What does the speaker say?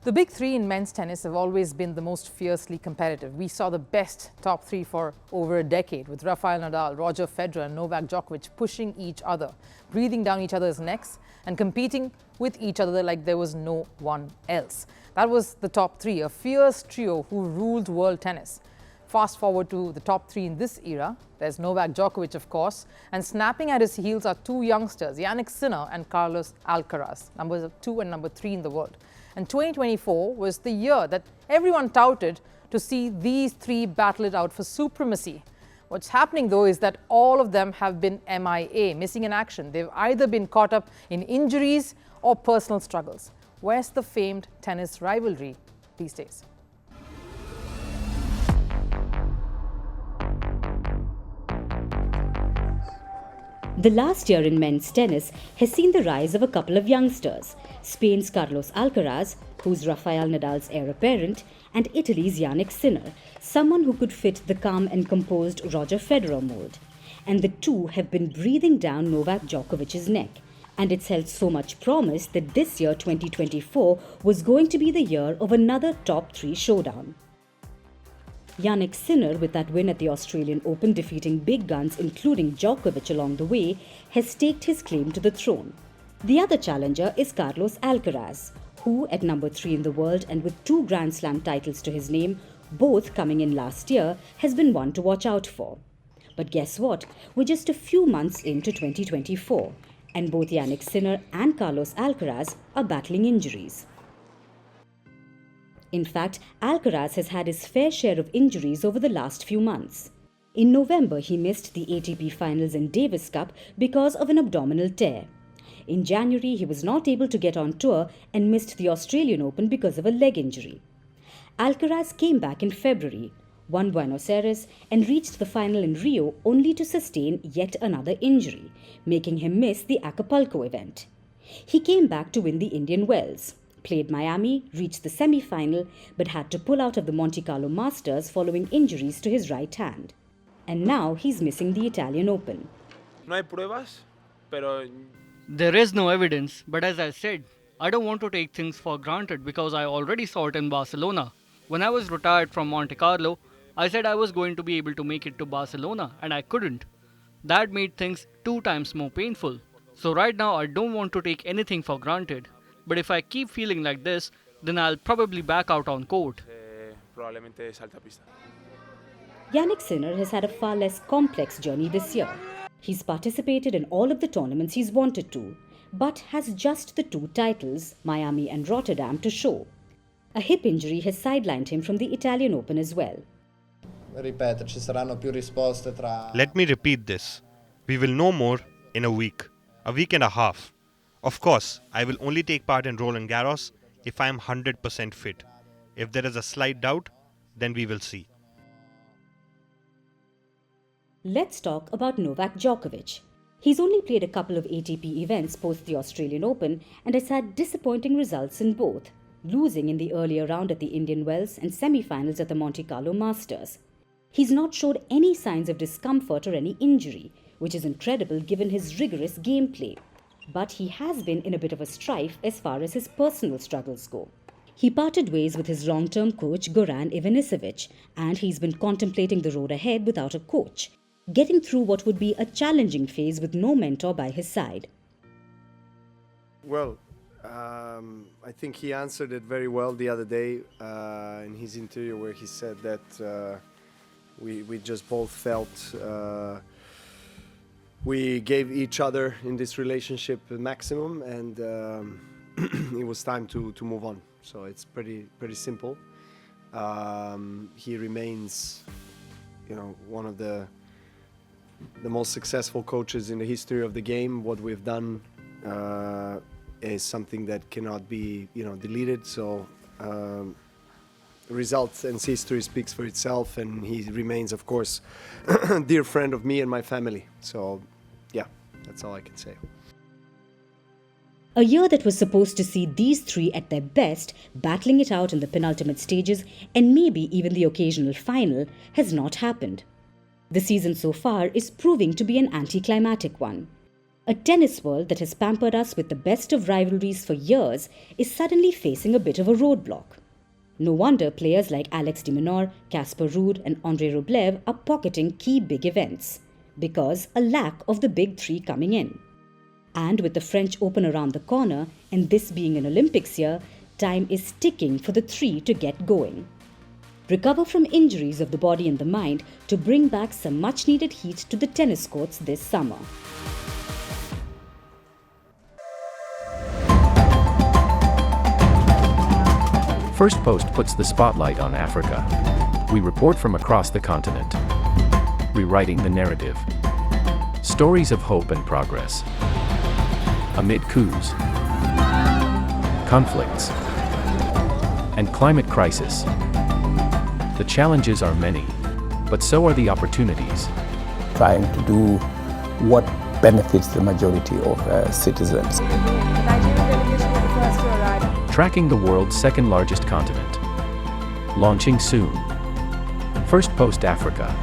The big three in men's tennis have always been the most fiercely competitive. We saw the best top three for over a decade, with Rafael Nadal, Roger Federer and Novak Djokovic pushing each other, breathing down each other's necks and competing with each other like there was no one else. That was the top three, a fierce trio who ruled world tennis. Fast forward to the top three in this era. There's Novak Djokovic, of course, and snapping at his heels are two youngsters, Jannik and Carlos Alcaraz, number 2 and number 3 in the world. And 2024 was the year that everyone touted to see these three battle it out for supremacy. What's happening, though, is that all of them have been MIA, missing in action. They've either been caught up in injuries or personal struggles. Where's the famed tennis rivalry these days? The last year in men's tennis has seen the rise of a couple of youngsters, Spain's Carlos Alcaraz, who's Rafael Nadal's heir apparent, and Italy's Jannik, someone who could fit the calm and composed Roger Federer mold. And the two have been breathing down Novak Djokovic's neck. And it's held so much promise that this year, 2024, was going to be the year of another top three showdown. Jannik, with that win at the Australian Open defeating big guns including Djokovic along the way, has staked his claim to the throne. The other challenger is Carlos Alcaraz, who, at number 3 in the world and with 2 Grand Slam titles to his name, both coming in last year, has been one to watch out for. But guess what? We're just a few months into 2024, and both Jannik and Carlos Alcaraz are battling injuries. In fact, Alcaraz has had his fair share of injuries over the last few months. In November, he missed the ATP Finals and Davis Cup because of an abdominal tear. In January, he was not able to get on tour and missed the Australian Open because of a leg injury. Alcaraz came back in February, won Buenos Aires and reached the final in Rio only to sustain yet another injury, making him miss the Acapulco event. He came back to win the Indian Wells, played Miami, reached the semi-final, but had to pull out of the Monte Carlo Masters following injuries to his right hand. And now he's missing the Italian Open. No hay pruebas, pero... There is no evidence, but as I said, I don't want to take things for granted because I already saw it in Barcelona. When I was retired from Monte Carlo, I said I was going to be able to make it to Barcelona and I couldn't. That made things 2 times more painful. So right now I don't want to take anything for granted. But if I keep feeling like this, then I'll probably back out on court. Jannik has had a far less complex journey this year. He's participated in all of the tournaments he's wanted to, but has just the 2 titles, Miami and Rotterdam, to show. A hip injury has sidelined him from the Italian Open as well. Let me repeat this. We will know more in a week and a half. Of course, I will only take part in Roland Garros if I am 100% fit. If there is a slight doubt, then we will see. Let's talk about Novak Djokovic. He's only played a couple of ATP events post the Australian Open and has had disappointing results in both, losing in the earlier round at the Indian Wells and semi-finals at the Monte Carlo Masters. He's not showed any signs of discomfort or any injury, which is incredible given his rigorous gameplay. But he has been in a bit of a strife as far as his personal struggles go. He parted ways with his long-term coach Goran Ivanisevic, and he's been contemplating the road ahead without a coach, getting through what would be a challenging phase with no mentor by his side. Well, I think he answered it very well the other day in his interview where he said that we just both felt we gave each other in this relationship the maximum, and it was time to move on. So it's pretty simple. He remains, one of the most successful coaches in the history of the game. What we've done is something that cannot be, deleted. So results and history speaks for itself, and he remains, of course, a dear friend of me and my family. So, yeah, that's all I can say. A year that was supposed to see these three at their best, battling it out in the penultimate stages and maybe even the occasional final, has not happened. The season so far is proving to be an anticlimactic one. A tennis world that has pampered us with the best of rivalries for years is suddenly facing a bit of a roadblock. No wonder players like Alex de Minaur, Casper Ruud and Andrei Rublev are pocketing key big events, because a lack of the big three coming in. And with the French Open around the corner, and this being an Olympics year, time is ticking for the three to get going. Recover from injuries of the body and the mind to bring back some much-needed heat to the tennis courts this summer. Firstpost puts the spotlight on Africa. We report from across the continent, rewriting the narrative. Stories of hope and progress. Amid coups, conflicts, and climate crisis. The challenges are many, but so are the opportunities. Trying to do what benefits the majority of citizens. Tracking the world's second largest continent. Launching soon. Firstpost Africa.